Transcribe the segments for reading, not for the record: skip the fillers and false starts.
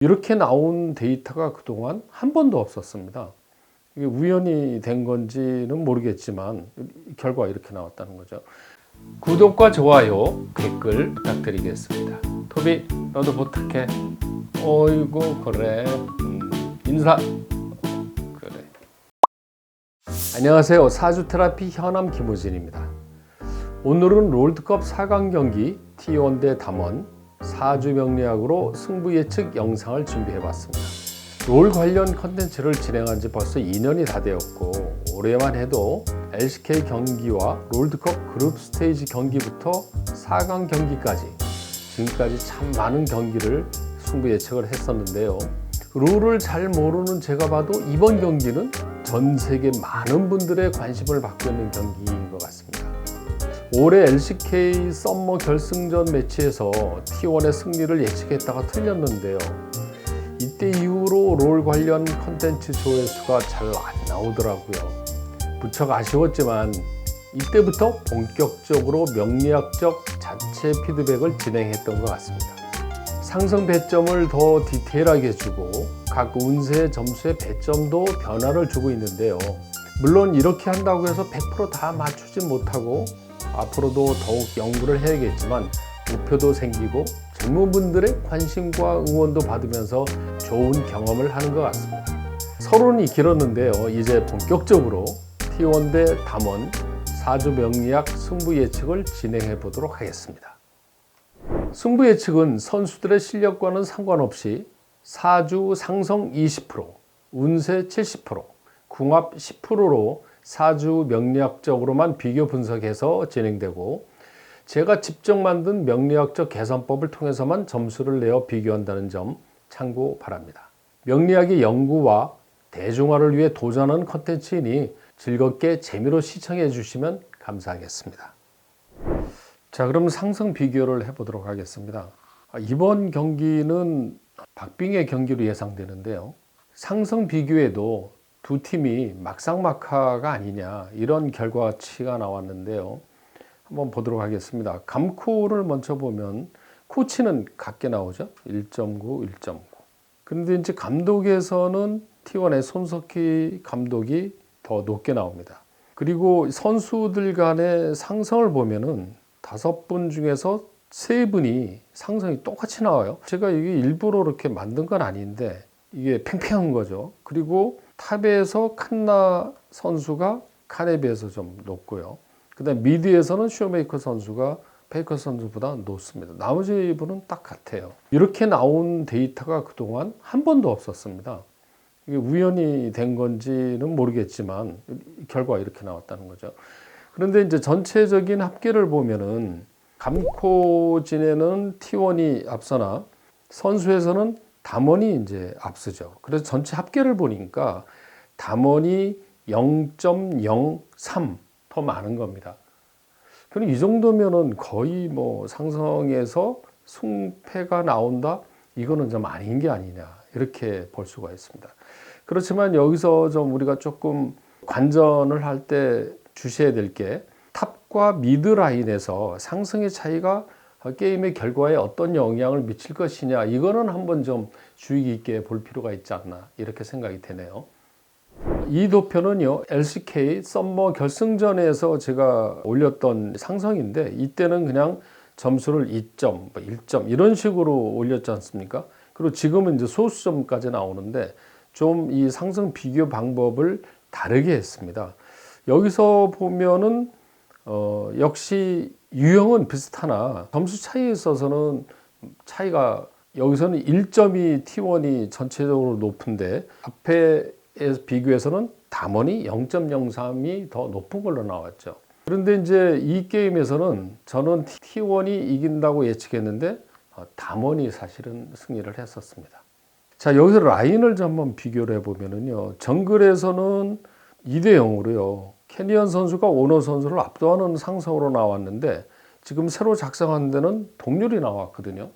이렇게 나온 데이터가 그동안 한 번도 없었습니다. 이게 우연히 된 건지는 모르겠지만 결과가 이렇게 나왔다는 거죠. 구독과 좋아요, 댓글 부탁드리겠습니다. 토비, 너도 부탁해. 어이구, 그래. 인사. 그래. 안녕하세요. 사주 테라피 현암 김우진입니다. 오늘은 롤드컵 4강 경기 T1 대 담원 4주 명리학으로 승부 예측 영상을 준비해봤습니다. 롤 관련 컨텐츠를 진행한 지 벌써 2년이 다 되었고, 올해만 해도 LCK 경기와 롤드컵 그룹 스테이지 경기부터 4강 경기까지 지금까지 참 많은 경기를 승부 예측을 했었는데요. 롤을 잘 모르는 제가 봐도 이번 경기는 전 세계 많은 분들의 관심을 받고 있는 경기인 것 같습니다. 올해 LCK 썸머 결승전 매치에서 T1의 승리를 예측했다가 틀렸는데요. 이때 이후로 롤 관련 컨텐츠 조회수가 잘 안 나오더라고요. 무척 아쉬웠지만 이때부터 본격적으로 명리학적 자체 피드백을 진행했던 것 같습니다. 상승 배점을 더 디테일하게 주고 각 운세 점수의 배점도 변화를 주고 있는데요. 물론 이렇게 한다고 해서 100% 다 맞추진 못하고 앞으로도 더욱 연구를 해야겠지만 목표도 생기고 젊은분들의 관심과 응원도 받으면서 좋은 경험을 하는 것 같습니다. 서론이 길었는데요. 이제 본격적으로 T1 대 담원 4주 명리학 승부 예측을 진행해 보도록 하겠습니다. 승부 예측은 선수들의 실력과는 상관없이 4주 상성 20%, 운세 70%, 궁합 10%로 4주 명리학적으로만 비교 분석해서 진행되고, 제가 직접 만든 명리학적 계산법을 통해서만 점수를 내어 비교한다는 점 참고 바랍니다. 명리학의 연구와 대중화를 위해 도전하는 컨텐츠이니 즐겁게 재미로 시청해 주시면 감사하겠습니다. 자, 그럼 상승 비교를 해보도록 하겠습니다. 이번 경기는 박빙의 경기로 예상되는데요. 상승 비교에도 두 팀이 막상막하가 아니냐, 이런 결과치가 나왔는데요. 한번 보도록 하겠습니다. 감코를 먼저 보면 코치는 같게 나오죠. 1.9, 1.9. 그런데 이제 감독에서는 T1의 손석희 감독이 더 높게 나옵니다. 그리고 선수들 간의 상성을 보면은 5분 중에서 3분이 상성이 똑같이 나와요. 제가 이게 일부러 이렇게 만든 건 아닌데 이게 팽팽한 거죠. 그리고 탑에서 칸나 선수가 칸에 비해서 좀 높고요. 그 다음 미드에서는 쇼메이커 선수가 페이커 선수보다 높습니다. 나머지 분은 딱 같아요. 이렇게 나온 데이터가 그동안 한 번도 없었습니다. 이게 우연히 된 건지는 모르겠지만 결과가 이렇게 나왔다는 거죠. 그런데 이제 전체적인 합계를 보면은 감코진에는 T1이 앞서나 선수에서는 담원이 이제 앞서죠. 그래서 전체 합계를 보니까 담원이 0.03 더 많은 겁니다. 그럼 이 정도면은 거의 뭐 상성에서 승패가 나온다? 이거는 좀 아닌 게 아니냐, 이렇게 볼 수가 있습니다. 그렇지만 여기서 좀 우리가 조금 관전을 할 때 주셔야 될 게, 탑과 미드 라인에서 상승의 차이가 게임의 결과에 어떤 영향을 미칠 것이냐, 이거는 한번 좀 주의 깊게 볼 필요가 있지 않나, 이렇게 생각이 되네요. 이 도표는요, LCK 썸머 결승전에서 제가 올렸던 상성인데, 이때는 그냥 점수를 2점, 1점 이런 식으로 올렸지 않습니까? 그리고 지금은 이제 소수점까지 나오는데 좀 이 상승 비교 방법을 다르게 했습니다. 여기서 보면은 역시 유형은 비슷하나 점수 차이에 있어서는 차이가, 여기서는 1점이 T1이 전체적으로 높은데 앞에 비교해서는 담원이 0.03이 더 높은 걸로 나왔죠. 그런데 이제 이 게임에서는 저는 T1이 이긴다고 예측했는데 담원이 사실은 승리를 했었습니다. 자, 여기서 라인을 좀 한번 비교를 해보면요. 정글에서는 2대 0으로요. 캐니언 선수가 오너 선수를 압도하는 상성으로 나왔는데, 지금 새로 작성한 데는 동률이 나왔거든요.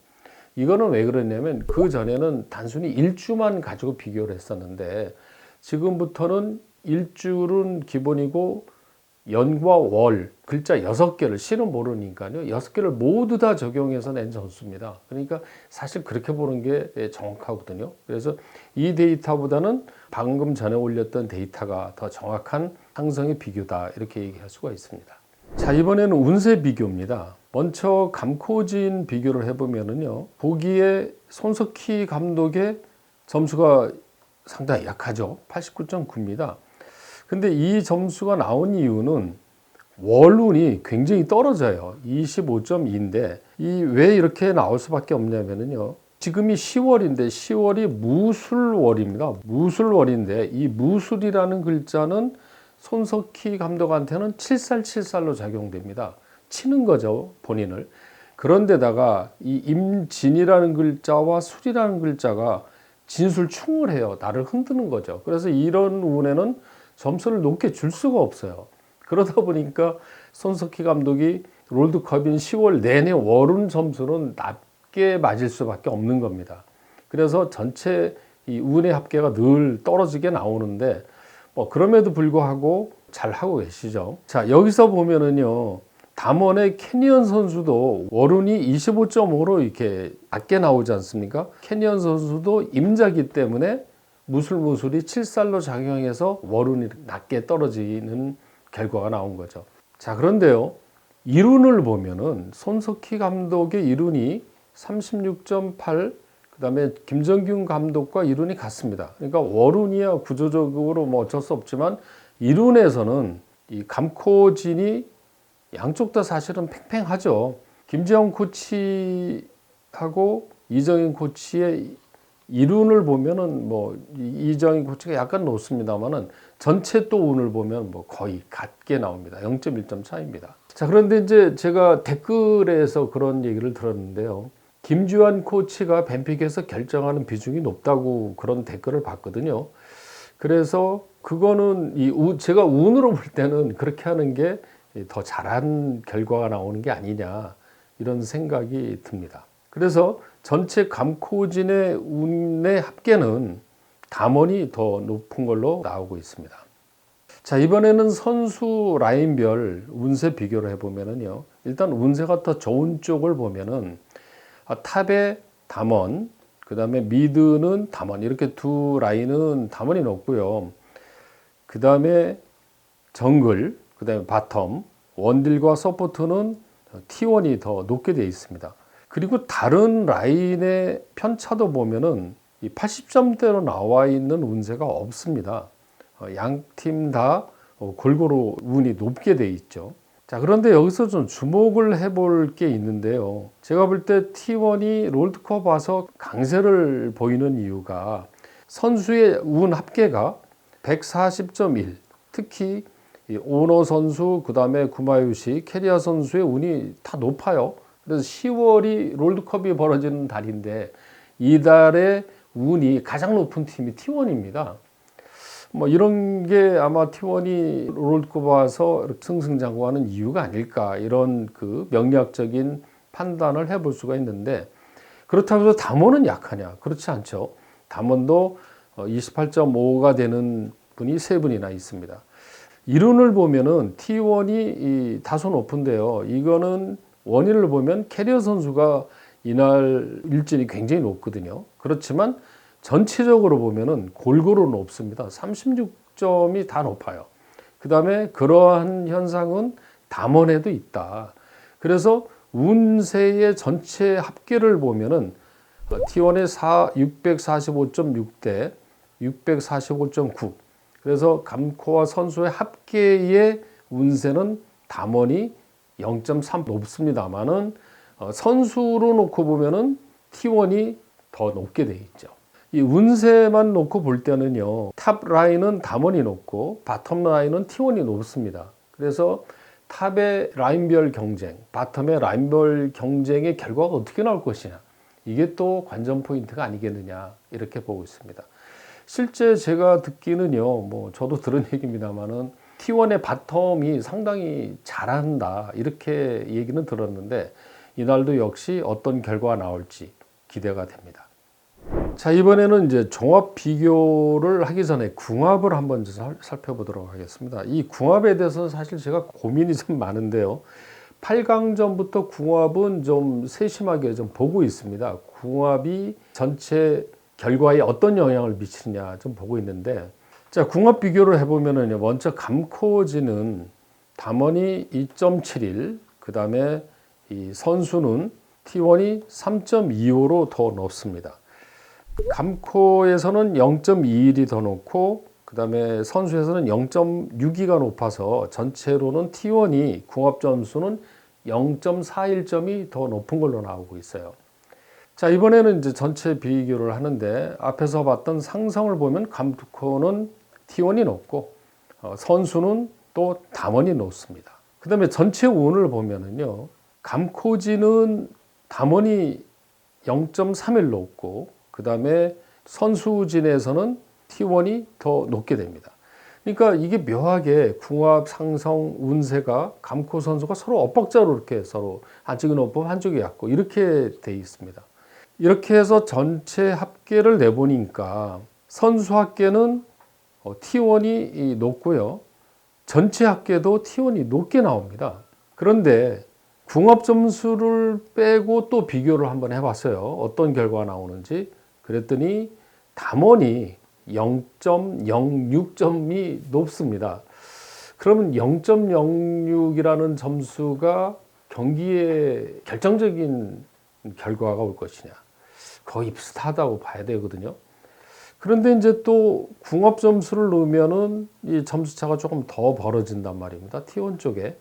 이거는 왜 그러냐면 그 전에는 단순히 일주만 가지고 비교를 했었는데, 지금부터는 일주는 기본이고 연과 월 글자 6개를 시는 모르니까요. 6개를 모두 다 적용해서 낸 점수입니다. 그러니까 사실 그렇게 보는 게 정확하거든요. 그래서 이 데이터보다는 방금 전에 올렸던 데이터가 더 정확한 상성의 비교다 이렇게 얘기할 수가 있습니다. 자, 이번에는 운세 비교입니다. 먼저 감코진 비교를 해보면은요, 보기에 손석희 감독의 점수가 상당히 약하죠. 89.9입니다. 근데 이 점수가 나온 이유는 월운이 굉장히 떨어져요. 25.2인데 이 왜 이렇게 나올 수밖에 없냐면요. 지금이 10월인데 10월이 무술월입니다. 무술월인데 이 무술이라는 글자는 손석희 감독한테는 7살로 작용됩니다. 치는 거죠, 본인을. 그런데다가 이 임진이라는 글자와 술이라는 글자가 진술충을 해요. 나를 흔드는 거죠. 그래서 이런 운에는 점수를 높게 줄 수가 없어요. 그러다 보니까 손석희 감독이 롤드컵인 10월 내내 월운 점수는 낮게 맞을 수밖에 없는 겁니다. 그래서 전체 이 운의 합계가 늘 떨어지게 나오는데 그럼에도 불구하고 잘 하고 계시죠. 자, 여기서 보면은요, 담원의 캐니언 선수도 월운이 25.5로 이렇게 낮게 나오지 않습니까? 캐니언 선수도 임자기 때문에 무술이 7살로 작용해서 월운이 낮게 떨어지는 결과가 나온 거죠. 자, 그런데요, 이룬을 보면은 손석희 감독의 이룬이 36.8, 그 다음에 김정균 감독과 이룬이 같습니다. 그러니까 월운이야 구조적으로 어쩔 수 없지만 이룬에서는 이 감코진이 양쪽 다 사실은 팽팽하죠. 김지영 코치하고 이정인 코치의 이룬을 보면은 이정인 코치가 약간 높습니다만은 전체 또 운을 보면 거의 같게 나옵니다. 0.1점 차이입니다. 자, 그런데 이제 제가 댓글에서 그런 얘기를 들었는데요. 김주환 코치가 벤픽에서 결정하는 비중이 높다고 그런 댓글을 봤거든요. 그래서 그거는 제가 운으로 볼 때는 그렇게 하는 게 더 잘한 결과가 나오는 게 아니냐 이런 생각이 듭니다. 그래서 전체 감코진의 운의 합계는 담원이 더 높은 걸로 나오고 있습니다. 자, 이번에는 선수 라인별 운세 비교를 해보면요. 일단 운세가 더 좋은 쪽을 보면은 탑에 담원, 그 다음에 미드는 담원, 이렇게 두 라인은 담원이 높고요. 그 다음에 정글, 그 다음에 바텀, 원딜과 서포트는 T1이 더 높게 되어 있습니다. 그리고 다른 라인의 편차도 보면은 이 80점대로 나와 있는 운세가 없습니다. 양 팀 다 골고루 운이 높게 되어 있죠. 자, 그런데 여기서 좀 주목을 해볼 게 있는데요. 제가 볼 때 T1이 롤드컵 와서 강세를 보이는 이유가 선수의 운 합계가 140.1, 특히 오너 선수, 그 다음에 구마유시, 캐리아 선수의 운이 다 높아요. 그래서 10월이 롤드컵이 벌어지는 달인데 이달의 운이 가장 높은 팀이 T1입니다. 이런 게 아마 T1이 롤드컵 와서 승승장구하는 이유가 아닐까, 이런 그 명리학적인 판단을 해볼 수가 있는데, 그렇다고 해서 담원은 약하냐? 그렇지 않죠. 담원도 28.5가 되는 분이 3분이나 있습니다. 이론을 보면은 T1이 다소 높은데요. 이거는 원인을 보면 캐리어 선수가 이날 일진이 굉장히 높거든요. 그렇지만 전체적으로 보면은 골고루 높습니다. 36점이 다 높아요. 그 다음에 그러한 현상은 담원에도 있다. 그래서 운세의 전체 합계를 보면은 T1의 645.6대 645.9. 그래서 감코와 선수의 합계의 운세는 담원이 0.3 높습니다만은 선수로 놓고 보면은 T1이 더 높게 돼 있죠. 이 운세만 놓고 볼 때는요, 탑 라인은 담원이 높고 바텀 라인은 T1이 높습니다. 그래서 탑의 라인별 경쟁, 바텀의 라인별 경쟁의 결과가 어떻게 나올 것이냐, 이게 또 관전 포인트가 아니겠느냐 이렇게 보고 있습니다. 실제 제가 듣기는요, 저도 들은 얘기입니다만은 T1의 바텀이 상당히 잘한다 이렇게 얘기는 들었는데 이날도 역시 어떤 결과가 나올지 기대가 됩니다. 자, 자, 이번에는 이제 종합 비교를 하기 전에 궁합을 한번 살펴보도록 하겠습니다. 이 궁합에 대해서는 사실 제가 고민이 좀 많은데요. 8강전부터 궁합은 좀 세심하게 좀 보고 있습니다. 궁합이 전체 결과에 어떤 영향을 미치느냐 좀 보고 있는데, 자, 궁합 비교를 해보면은요, 먼저 감코지는 담원이 2.71, 그 다음에 이 선수는 T1이 3.25로 더 높습니다. 감코에서는 0.21이 더 높고, 그 다음에 선수에서는 0.62가 높아서 전체로는 T1이 궁합 점수는 0.41점이 더 높은 걸로 나오고 있어요. 자, 이번에는 이제 전체 비교를 하는데, 앞에서 봤던 상성을 보면 감코는 T1이 높고, 선수는 또 담원이 높습니다. 그 다음에 전체 운을 보면은요, 감코지는 담원이 0.31 높고, 그 다음에 선수진에서는 T1이 더 높게 됩니다. 그러니까 이게 묘하게 궁합, 상성, 운세가 감코 선수가 서로 엇박자로 이렇게 서로 한쪽이 높고 한쪽이 얕고 이렇게 돼 있습니다. 이렇게 해서 전체 합계를 내보니까 선수 합계는 T1이 높고요. 전체 합계도 T1이 높게 나옵니다. 그런데 궁합 점수를 빼고 또 비교를 한번 해봤어요. 어떤 결과가 나오는지. 그랬더니 담원이 0.06점이 높습니다. 그러면 0.06이라는 점수가 경기에 결정적인 결과가 올 것이냐. 거의 비슷하다고 봐야 되거든요. 그런데 이제 또 궁합 점수를 넣으면은 이 점수차가 조금 더 벌어진단 말입니다. T1 쪽에.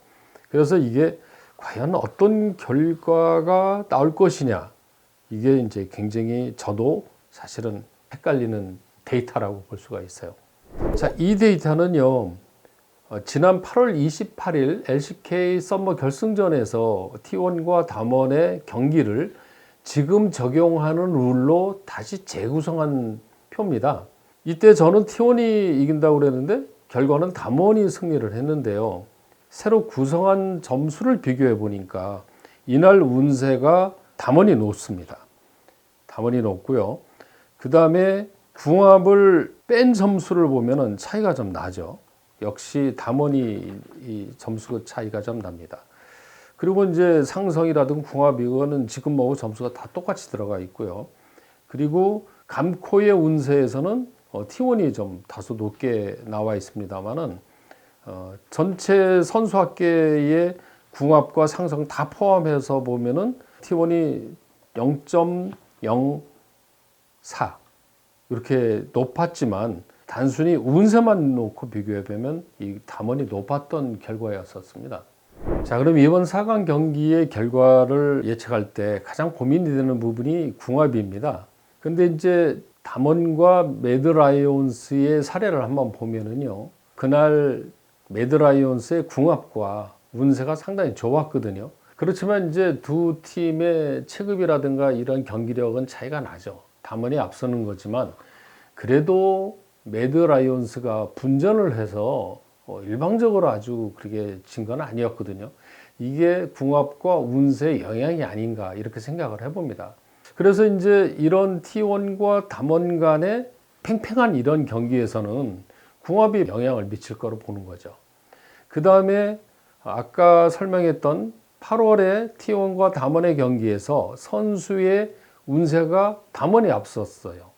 그래서 이게 과연 어떤 결과가 나올 것이냐. 이게 이제 굉장히 저도 사실은 헷갈리는 데이터라고 볼 수가 있어요. 자, 이 데이터는요, 지난 8월 28일 LCK 썸머 결승전에서 T1과 담원의 경기를 지금 적용하는 룰로 다시 재구성한 표입니다. 이때 저는 T1이 이긴다고 그랬는데 결과는 담원이 승리를 했는데요. 새로 구성한 점수를 비교해 보니까 이날 운세가 담원이 높습니다. 담원이 높고요. 그 다음에 궁합을 뺀 점수를 보면은 차이가 좀 나죠. 역시 담원이 이 점수 차이가 좀 납니다. 그리고 이제 상성이라든가 궁합 이거는 지금 뭐고 점수가 다 똑같이 들어가 있고요. 그리고 감코의 운세에서는 T1이 좀 다소 높게 나와 있습니다만은 전체 선수 합계의 궁합과 상성 다 포함해서 보면은 T1이 0.04 이렇게 높았지만 단순히 운세만 놓고 비교해 보면 이 담원이 높았던 결과였었습니다. 자, 그럼 이번 4강 경기의 결과를 예측할 때 가장 고민이 되는 부분이 궁합입니다. 근데 이제 담원과 매드라이온스의 사례를 한번 보면은요, 그날 매드라이온스의 궁합과 운세가 상당히 좋았거든요. 그렇지만 이제 두 팀의 체급이라든가 이런 경기력은 차이가 나죠. 담원이 앞서는 거지만 그래도 매드라이온스가 분전을 해서 일방적으로 아주 그렇게 진 건 아니었거든요. 이게 궁합과 운세의 영향이 아닌가 이렇게 생각을 해봅니다. 그래서 이제 이런 T1과 담원 간의 팽팽한 이런 경기에서는 궁합이 영향을 미칠 거로 보는 거죠. 그 다음에 아까 설명했던 8월에 T1과 담원의 경기에서 선수의 운세가 담원이 앞섰어요.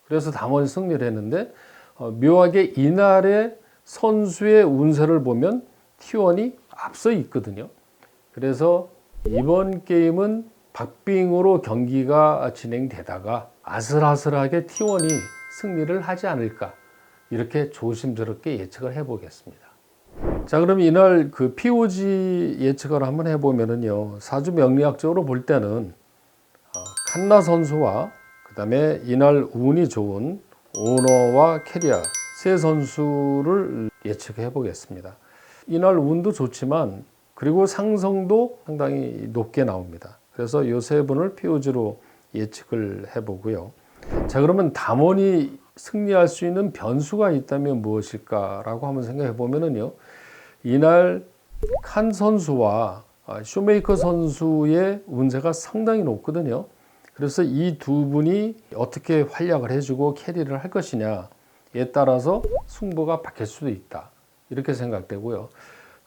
그래서 담원이 승리를 했는데 묘하게 이날의 선수의 운세를 보면 T1이 앞서 있거든요. 그래서 이번 게임은 박빙으로 경기가 진행되다가 아슬아슬하게 T1이 승리를 하지 않을까 이렇게 조심스럽게 예측을 해보겠습니다. 자, 그럼 이날 그 POG 예측을 한번 해보면은요, 사주 명리학적으로 볼 때는 칸나 선수와 그 다음에 이날 운이 좋은 오너와 캐리아 세 선수를 예측해 보겠습니다. 이날 운도 좋지만 그리고 상성도 상당히 높게 나옵니다. 그래서 이 세 분을 POG로 예측을 해보고요. 자, 그러면 담원이 승리할 수 있는 변수가 있다면 무엇일까라고 한번 생각해 보면은요, 이날 칸 선수와 쇼메이커 선수의 운세가 상당히 높거든요. 그래서 이 두 분이 어떻게 활약을 해주고 캐리를 할 것이냐에 따라서 승부가 바뀔 수도 있다. 이렇게 생각되고요.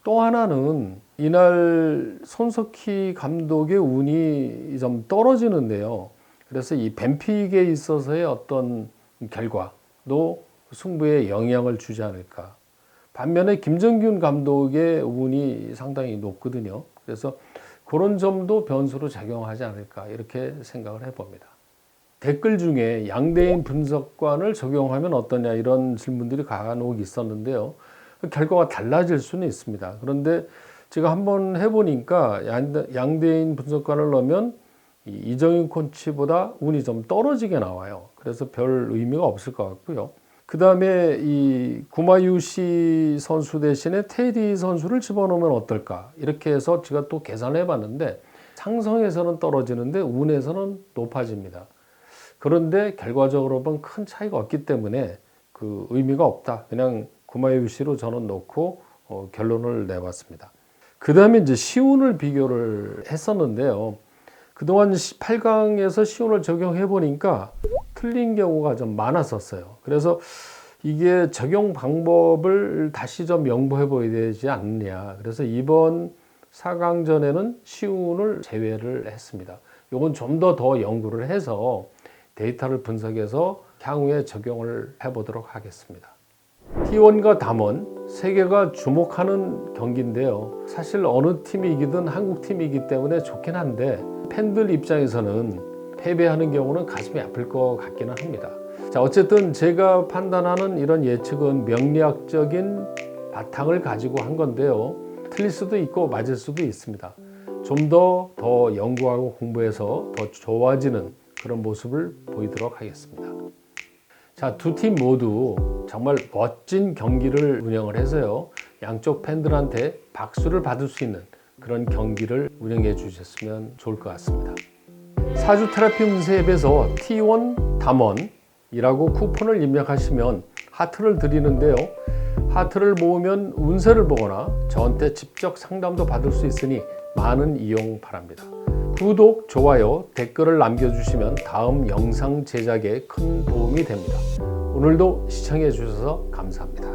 또 하나는 이날 손석희 감독의 운이 좀 떨어지는데요. 그래서 이 뱀픽에 있어서의 어떤 결과도 승부에 영향을 주지 않을까. 반면에 김정균 감독의 운이 상당히 높거든요. 그래서 그런 점도 변수로 작용하지 않을까 이렇게 생각을 해봅니다. 댓글 중에 양대인 분석관을 적용하면 어떠냐 이런 질문들이 간혹 있었는데요. 결과가 달라질 수는 있습니다. 그런데 제가 한번 해보니까 양대인 분석관을 넣으면 이정인 코치보다 운이 좀 떨어지게 나와요. 그래서 별 의미가 없을 것 같고요. 그 다음에 이 구마유시 선수 대신에 테디 선수를 집어넣으면 어떨까 이렇게 해서 제가 또 계산을 해봤는데 상성에서는 떨어지는데 운에서는 높아집니다. 그런데 결과적으로 보면 큰 차이가 없기 때문에 그 의미가 없다. 그냥 구마유시로 저는 놓고 결론을 내봤습니다. 그 다음에 이제 시운을 비교를 했었는데요. 그동안 8강에서 시운을 적용해 보니까 틀린 경우가 좀 많았었어요. 그래서 이게 적용 방법을 다시 좀 연구해 보여야 되지 않느냐. 그래서 이번 4강전에는 시운을 제외를 했습니다. 이건 좀 더 연구를 해서 데이터를 분석해서 향후에 적용을 해보도록 하겠습니다. T1과 담원, 세계가 주목하는 경기인데요. 사실 어느 팀이 이기든 한국 팀이기 때문에 좋긴 한데 팬들 입장에서는 패배하는 경우는 가슴이 아플 것 같기는 합니다. 자, 어쨌든 제가 판단하는 이런 예측은 명리학적인 바탕을 가지고 한 건데요. 틀릴 수도 있고 맞을 수도 있습니다. 좀 더 연구하고 공부해서 더 좋아지는 그런 모습을 보이도록 하겠습니다. 자, 두 팀 모두 정말 멋진 경기를 운영을 해서요. 양쪽 팬들한테 박수를 받을 수 있는 그런 경기를 운영해 주셨으면 좋을 것 같습니다. 사주 테라피 운세 앱에서 T1 담원이라고 쿠폰을 입력하시면 하트를 드리는데요. 하트를 모으면 운세를 보거나 저한테 직접 상담도 받을 수 있으니 많은 이용 바랍니다. 구독, 좋아요, 댓글을 남겨주시면 다음 영상 제작에 큰 도움이 됩니다. 오늘도 시청해 주셔서 감사합니다.